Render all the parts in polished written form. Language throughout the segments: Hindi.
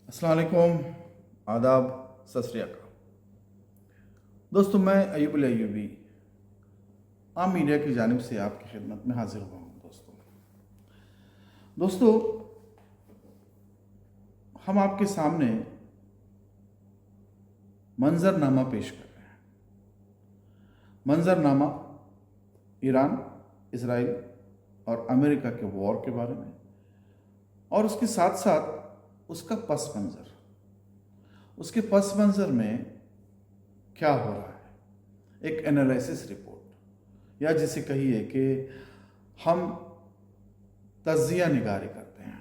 अस्सलाम वालेकुम, आदाब, सत श्री अकाल। दोस्तों, मैं अयूब अयूबी आम मीडिया की जानिब से आपकी खिदमत में हाजिर हुआ हूँ। दोस्तों, हम आपके सामने मंजरनामा पेश कर रहे हैं। मंजरनामा ईरान, इसराइल और अमेरिका के वॉर के बारे में, और उसके साथ साथ उसका पस मंज़र, उसके पस मंज़र में क्या हो रहा है, एक एनालिसिस रिपोर्ट, या जिसे कहिए कि हम तज्जिया निगारी करते हैं।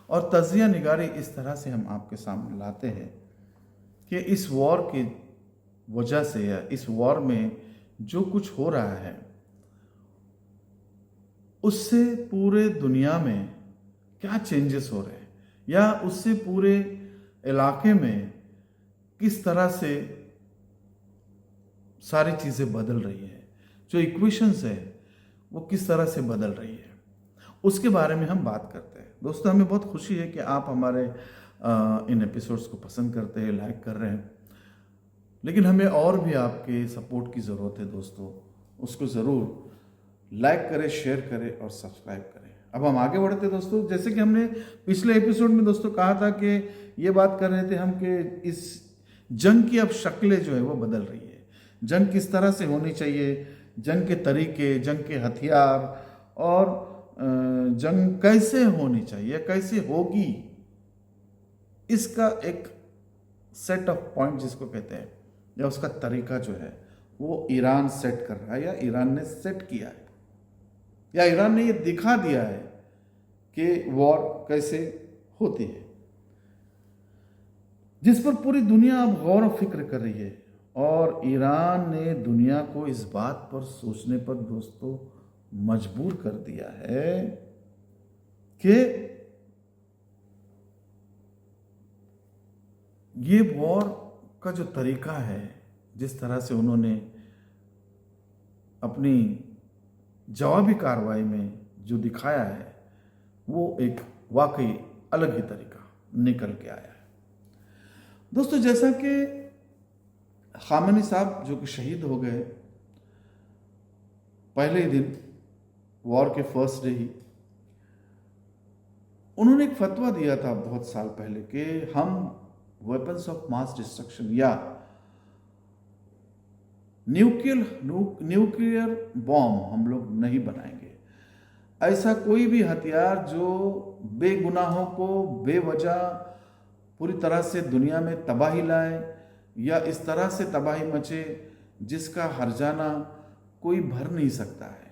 और तज्जिया निगारी इस तरह से हम आपके सामने लाते हैं कि इस वॉर की वजह से या इस वॉर में जो कुछ हो रहा है उससे पूरे दुनिया में क्या चेंजेस हो रहे हैं, या उससे पूरे इलाके में किस तरह से सारी चीज़ें बदल रही है, जो इक्वेशंस है वो किस तरह से बदल रही है, उसके बारे में हम बात करते हैं। दोस्तों, हमें बहुत खुशी है कि आप हमारे इन एपिसोड्स को पसंद करते हैं, लाइक कर रहे हैं, लेकिन हमें और भी आपके सपोर्ट की ज़रूरत है। दोस्तों, उसको ज़रूर लाइक करें, शेयर करें और सब्सक्राइब करें। अब हम आगे बढ़ते हैं। दोस्तों, जैसे कि हमने पिछले एपिसोड में दोस्तों कहा था कि ये बात कर रहे थे हम कि इस जंग की अब शक्लें जो है वो बदल रही है। जंग किस तरह से होनी चाहिए, जंग के तरीके, जंग के हथियार, और जंग कैसे होनी चाहिए, कैसे होगी, इसका एक सेट ऑफ पॉइंट जिसको कहते हैं, या उसका तरीका जो है वो ईरान सेट कर रहा है, या ईरान ने सेट किया है, या ईरान ने ये दिखा दिया है कि वॉर कैसे होती है, जिस पर पूरी दुनिया अब गौर और फिक्र कर रही है। और ईरान ने दुनिया को इस बात पर सोचने पर दोस्तों मजबूर कर दिया है कि ये वॉर का जो तरीका है, जिस तरह से उन्होंने अपनी जवाबी कार्रवाई में जो दिखाया है, वो एक वाकई अलग ही तरीका निकल के आया है। दोस्तों, जैसा कि खामेनी साहब जो कि शहीद हो गए पहले ही दिन, वॉर के फर्स्ट डे ही, उन्होंने एक फतवा दिया था बहुत साल पहले कि हम वेपन्स ऑफ मास डिस्ट्रक्शन या न्यूक्लियर बॉम्ब हम लोग नहीं बनाएंगे। ऐसा कोई भी हथियार जो बेगुनाहों को बेवजह पूरी तरह से दुनिया में तबाही लाए, या इस तरह से तबाही मचे जिसका हर्जाना कोई भर नहीं सकता है,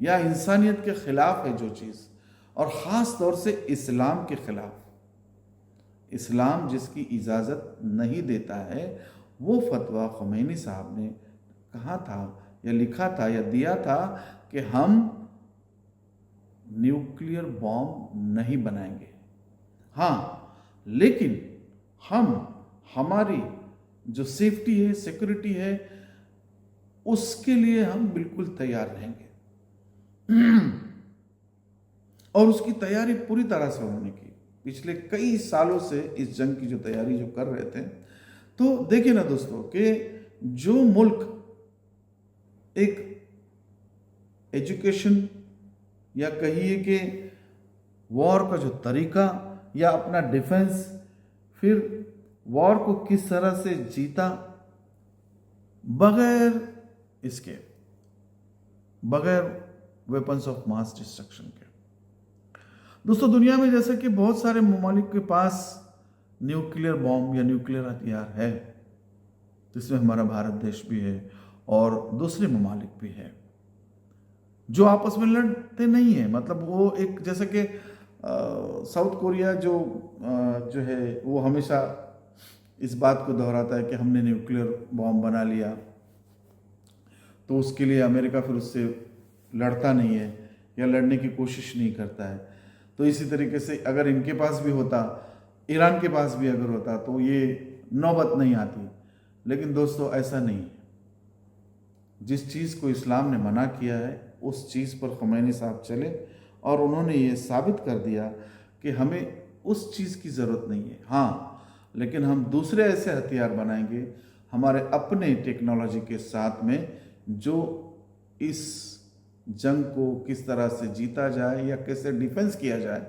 या इंसानियत के खिलाफ है जो चीज़, और ख़ास तौर से इस्लाम के खिलाफ, इस्लाम जिसकी इजाज़त नहीं देता है, वो फतवा ख़ुमैनी साहब ने कहा था या लिखा था या दिया था कि हम न्यूक्लियर बॉम्ब नहीं बनाएंगे। हाँ, लेकिन हम हमारी जो सेफ्टी है, सिक्योरिटी है, उसके लिए हम बिल्कुल तैयार रहेंगे। और उसकी तैयारी पूरी तरह से होने की पिछले कई सालों से इस जंग की जो तैयारी जो कर रहे थे। तो देखिए ना दोस्तों कि जो मुल्क एक एजुकेशन, या कहिए कि वॉर का जो तरीका, या अपना डिफेंस, फिर वॉर को किस तरह से जीता बगैर इसके, बगैर वेपन्स ऑफ मास डिस्ट्रक्शन के। दोस्तों, दुनिया में जैसे कि बहुत सारे ममालिक के पास न्यूक्लियर बॉम्ब या न्यूक्लियर हथियार है, जिसमें हमारा भारत देश भी है और दूसरे ममालिक भी है, जो आपस में लड़ते नहीं है। मतलब वो एक, जैसे कि साउथ कोरिया जो है वो हमेशा इस बात को दोहराता है कि हमने न्यूक्लियर बॉम्ब बना लिया, तो उसके लिए अमेरिका फिर उससे लड़ता नहीं है या लड़ने की कोशिश नहीं करता है। तो इसी तरीके से अगर इनके पास भी होता, ईरान के पास भी अगर होता, तो ये नौबत नहीं आती। लेकिन दोस्तों, ऐसा नहीं है। जिस चीज़ को इस्लाम ने मना किया है उस चीज़ पर ख़ुमैनी साहब चले, और उन्होंने ये साबित कर दिया कि हमें उस चीज़ की ज़रूरत नहीं है। हाँ, लेकिन हम दूसरे ऐसे हथियार बनाएंगे हमारे अपने टेक्नोलॉजी के साथ में, जो इस जंग को किस तरह से जीता जाए या कैसे डिफेंस किया जाए,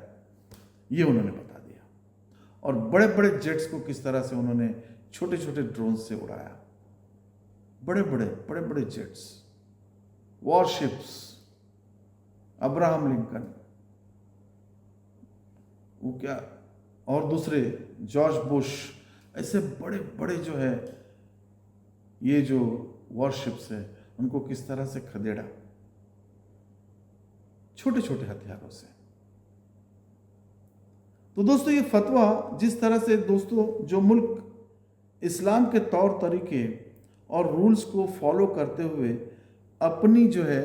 ये उन्होंने बता दिया। और बड़े बड़े जेट्स को किस तरह से उन्होंने छोटे छोटे ड्रोन से उड़ाया, बड़े बड़े जेट्स, वॉरशिप्स, अब्राहम लिंकन, वो क्या, और दूसरे जॉर्ज बुश, ऐसे बड़े बड़े जो है ये जो वॉरशिप्स है, उनको किस तरह से खदेड़ा छोटे छोटे हथियारों से। तो दोस्तों ये फतवा जिस तरह से, दोस्तों जो मुल्क इस्लाम के तौर तरीके और रूल्स को फॉलो करते हुए अपनी जो है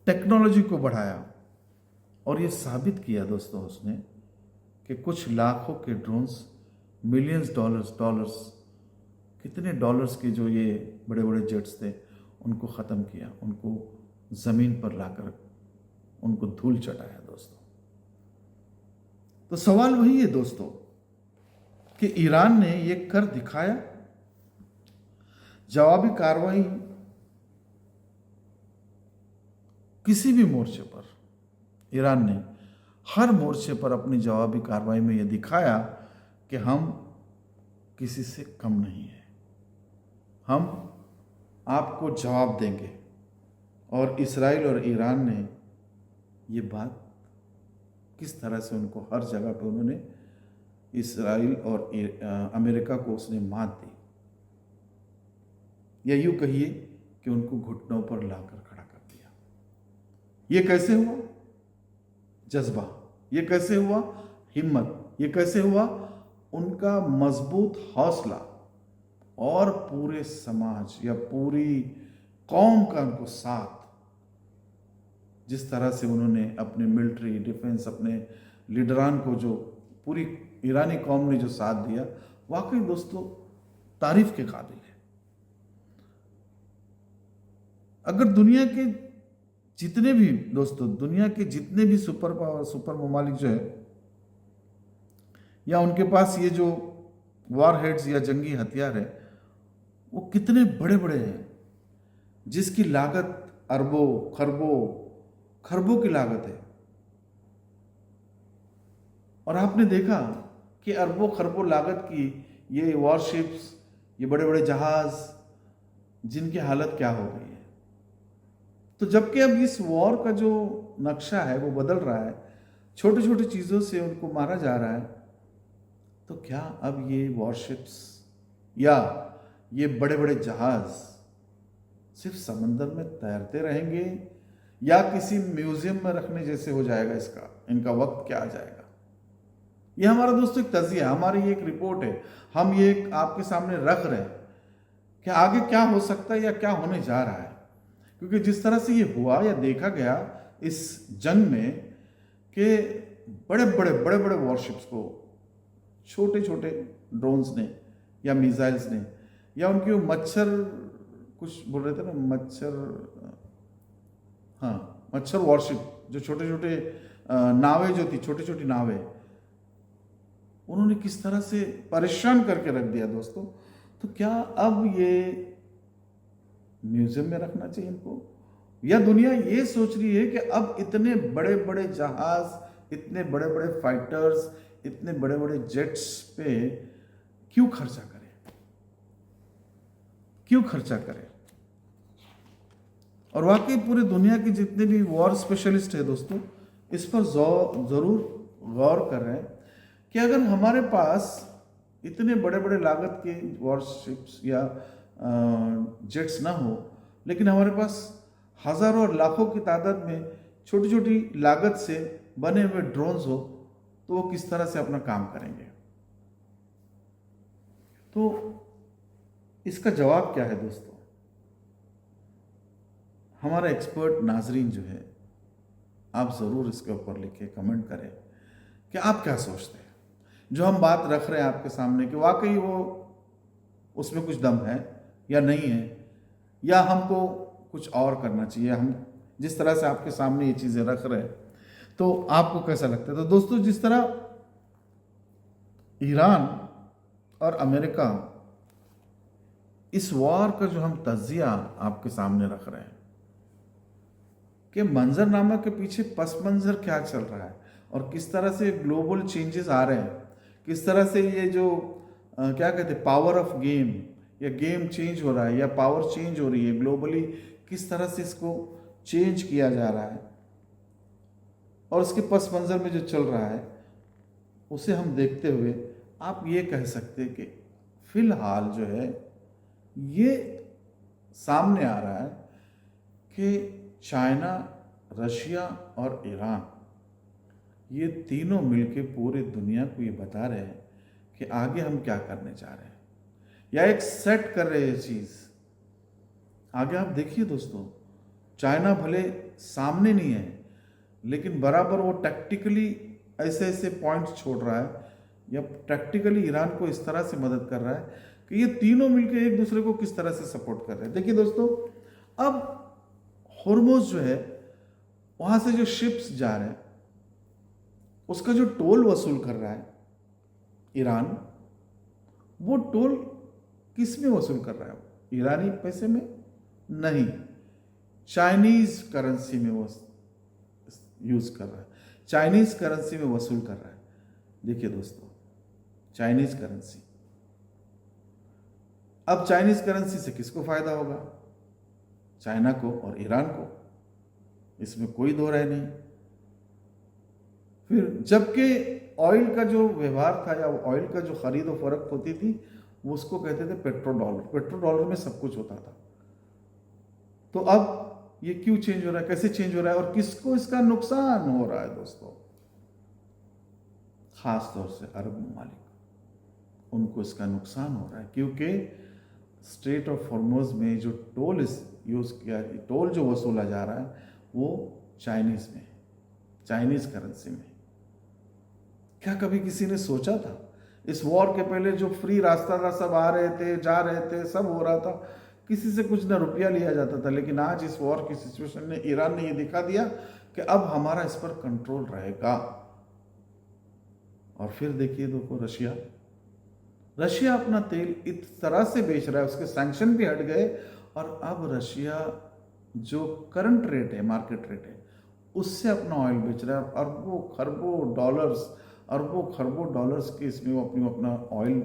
टेक्नोलॉजी को बढ़ाया, और ये साबित किया दोस्तों उसने कि कुछ लाखों के ड्रोन्स, मिलियंस डॉलर्स, कितने डॉलर्स के जो ये बड़े बड़े जेट्स थे, उनको ख़त्म किया, उनको ज़मीन पर लाकर उनको धूल चटाया दोस्तों। तो सवाल वही है दोस्तों कि ईरान ने ये कर दिखाया। जवाबी कार्रवाई किसी भी मोर्चे पर, ईरान ने हर मोर्चे पर अपनी जवाबी कार्रवाई में यह दिखाया कि हम किसी से कम नहीं है, हम आपको जवाब देंगे। और इस्राइल और ईरान ने ये बात किस तरह से उनको हर जगह पर उन्होंने, इस्राइल और अमेरिका को उसने मात दी, या यूं कहिए कि उनको घुटनों पर लाकर खड़ा कर दिया। ये कैसे हुआ? जज्बा। ये कैसे हुआ? हिम्मत। ये कैसे हुआ? उनका मजबूत हौसला, और पूरे समाज या पूरी कौम का उनको साथ, जिस तरह से उन्होंने अपने मिलिट्री डिफेंस, अपने लीडरान को, जो पूरी ईरानी कौम ने जो साथ दिया, वाकई दोस्तों तारीफ के काबिल है। अगर दुनिया के जितने भी दोस्तों, दुनिया के जितने भी सुपर पावर, सुपर ममालिक जो है, या उनके पास ये जो वॉर हेड्स या जंगी हथियार है, वो कितने बड़े बड़े हैं, जिसकी लागत अरबों खरबों की लागत है। और आपने देखा कि अरबों खरबों लागत की ये वॉरशिप्स, ये बड़े बड़े जहाज, जिनकी हालत क्या हो गई है। तो जबकि अब इस वॉर का जो नक्शा है वो बदल रहा है, छोटे छोटे चीज़ों से उनको मारा जा रहा है, तो क्या अब ये वॉरशिप्स या ये बड़े बड़े जहाज सिर्फ समंदर में तैरते रहेंगे, या किसी म्यूजियम में रखने जैसे हो जाएगा? इनका वक्त क्या आ जाएगा? ये हमारा दोस्तों एक तजिया, हमारी एक रिपोर्ट है, हम ये आपके सामने रख रहे हैं कि आगे क्या हो सकता है या क्या होने जा रहा है। क्योंकि जिस तरह से ये हुआ या देखा गया इस जंग में कि बड़े बड़े वॉरशिप्स को छोटे छोटे ड्रोन्स ने या मिसाइल्स ने, या उनके मच्छर, कुछ बोल रहे थे ना, मच्छर वॉरशिप, जो छोटे छोटे नावें जो थी, छोटी छोटी नावें, उन्होंने किस तरह से परेशान करके रख दिया दोस्तों। तो क्या अब ये म्यूजियम में रखना चाहिए इनको, या दुनिया ये सोच रही है कि अब इतने बड़े बड़े जहाज, इतने बड़े बड़े फाइटर्स, इतने बड़े बड़े जेट्स पे क्यों खर्चा करें? और वाकई पूरी दुनिया के जितने भी वॉर स्पेशलिस्ट है दोस्तों, इस पर जरूर गौर कर रहे हैं कि अगर हमारे पास इतने बड़े बड़े लागत के वॉरशिप्स या जेट्स ना हो, लेकिन हमारे पास हजारों और लाखों की तादाद में छोटी छोटी लागत से बने हुए ड्रोन्स हो, तो वो किस तरह से अपना काम करेंगे? तो इसका जवाब क्या है दोस्तों? हमारा एक्सपर्ट नाजरीन जो है, आप ज़रूर इसके ऊपर लिखे, कमेंट करें कि आप क्या सोचते हैं। जो हम बात रख रहे हैं आपके सामने कि वाकई वो उसमें कुछ दम है या नहीं है, या हमको कुछ और करना चाहिए। हम जिस तरह से आपके सामने ये चीज़ें रख रहे हैं, तो आपको कैसा लगता है? तो दोस्तों, जिस तरह ईरान और अमेरिका इस वॉर का जो हम तजिया आपके सामने रख रहे हैं कि मंजरनामा के पीछे पस मंजर क्या चल रहा है और किस तरह से ग्लोबल चेंजेस आ रहे हैं, किस तरह से ये जो क्या कहते हैं पावर ऑफ गेम या गेम चेंज हो रहा है या पावर चेंज हो रही है ग्लोबली, किस तरह से इसको चेंज किया जा रहा है और उसके पस मंजर में जो चल रहा है उसे हम देखते हुए आप ये कह सकते हैं कि फिलहाल जो है ये सामने आ रहा है कि चाइना, रशिया और ईरान ये तीनों मिलके पूरी दुनिया को ये बता रहे हैं कि आगे हम क्या करने जा रहे हैं या एक सेट कर रहे हैं चीज़ आगे। आप देखिए दोस्तों, चाइना भले सामने नहीं है लेकिन बराबर वो टैक्टिकली ऐसे ऐसे पॉइंट्स छोड़ रहा है या टैक्टिकली ईरान को इस तरह से मदद कर रहा है कि ये तीनों मिलकर एक दूसरे को किस तरह से सपोर्ट कर रहे हैं। देखिए दोस्तों, अब होर्मुज जो है वहां से जो शिप्स जा रहे हैं उसका जो टोल वसूल कर रहा है ईरान, वो टोल किस में वसूल कर रहा है? ईरानी पैसे में नहीं, चाइनीज करेंसी में वो यूज कर रहा है, चाइनीज करेंसी में वसूल कर रहा है। देखिए दोस्तों, चाइनीज करेंसी, अब चाइनीज करेंसी से किसको फायदा होगा? चाइना को और ईरान को, इसमें कोई दो राय नहीं। फिर जबकि ऑयल का जो व्यवहार था या ऑयल का जो खरीद और फरोख्त होती थी वो उसको कहते थे पेट्रो डॉलर, पेट्रो डॉलर में सब कुछ होता था। तो अब ये क्यों चेंज हो रहा है, कैसे चेंज हो रहा है और किसको इसका नुकसान हो रहा है? दोस्तों, खास तौर से अरब ममालिक, उनको इसका नुकसान हो रहा है क्योंकि स्ट्रेट ऑफ हॉर्मुज में जो टोल यूज किया, टोल जो वसूला जा रहा है वो चाइनीज में, चाइनीज करेंसी में। क्या कभी किसी ने सोचा था? इस वॉर के पहले जो फ्री रास्ता था, सब आ रहे थे, जा रहे थे, सब हो रहा था, किसी से कुछ ना रुपया लिया जाता था। लेकिन आज इस वॉर की सिचुएशन में ईरान ने ये दिखा दिया कि अब हमारा इस पर कंट्रोल रहेगा। और फिर देखिए देखो, रशिया अपना तेल इस तरह से बेच रहा है, उसके सैंक्शन भी हट गए और अब रशिया जो करंट रेट है, मार्केट रेट है, उससे अपना ऑयल बेच रहा है। अरबों खरबों डॉलर्स, अरबों खरबों डॉलर्स के इसमें वो अपना ऑयल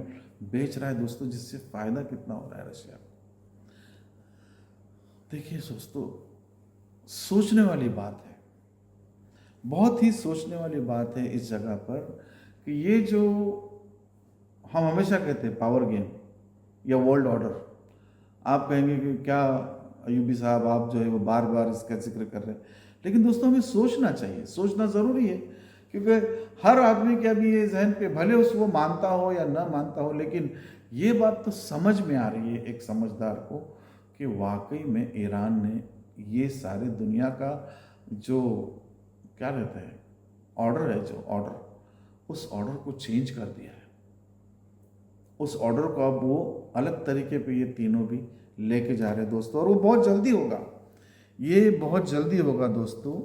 बेच रहा है दोस्तों, जिससे फायदा कितना हो रहा है रशिया को। देखिए दोस्तों, सोचने वाली बात है, बहुत ही सोचने वाली बात है इस जगह पर कि ये जो हम हमेशा कहते हैं पावर गेम या वर्ल्ड ऑर्डर, आप कहेंगे कि क्या अयूबी साहब आप जो है वो बार बार इसका जिक्र कर रहे हैं, लेकिन दोस्तों हमें सोचना चाहिए, सोचना ज़रूरी है क्योंकि हर आदमी के अभी ये जहन पे भले उसको मानता हो या ना मानता हो, लेकिन ये बात तो समझ में आ रही है एक समझदार को कि वाकई में ईरान ने ये सारी दुनिया का जो क्या रहता है ऑर्डर है, जो ऑर्डर, उस ऑर्डर को चेंज कर दिया है। उस ऑर्डर को अब वो अलग तरीके पे ये तीनों भी लेके जा रहे हैं दोस्तों, और वो बहुत जल्दी होगा, ये बहुत जल्दी होगा दोस्तों।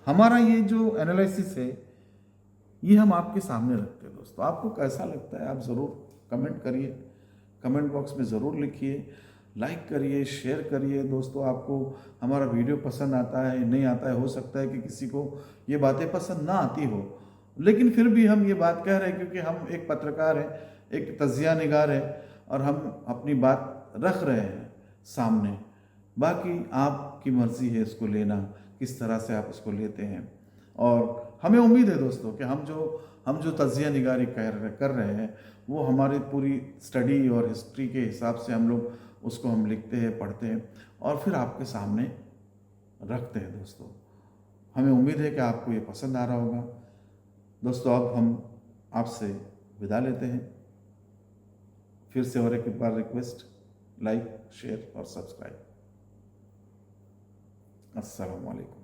हमारा ये जो एनालिसिस है ये हम आपके सामने रखते हैं दोस्तों। आपको कैसा लगता है आप ज़रूर कमेंट करिए, कमेंट बॉक्स में ज़रूर लिखिए, लाइक करिए, शेयर करिए दोस्तों। आपको हमारा वीडियो पसंद आता है नहीं आता है, हो सकता है कि किसी को ये बातें पसंद ना आती हो, लेकिन फिर भी हम ये बात कह रहे हैं क्योंकि हम एक पत्रकार हैं, एक तजिया निगार है और हम अपनी बात रख रहे हैं सामने। बाकी आपकी मर्ज़ी है इसको लेना, किस तरह से आप इसको लेते हैं। और हमें उम्मीद है दोस्तों कि हम जो तजिया निगारी कर रहे हैं वो हमारी पूरी स्टडी और हिस्ट्री के हिसाब से हम लोग उसको हम लिखते हैं, पढ़ते हैं और फिर आपके सामने रखते हैं दोस्तों। हमें उम्मीद है कि आपको ये पसंद आ रहा होगा दोस्तों। अब हम आपसे विदा लेते हैं, फिर से और एक बार रिक्वेस्ट, लाइक शेयर और सब्सक्राइब। अस्सलाम वालेकुम।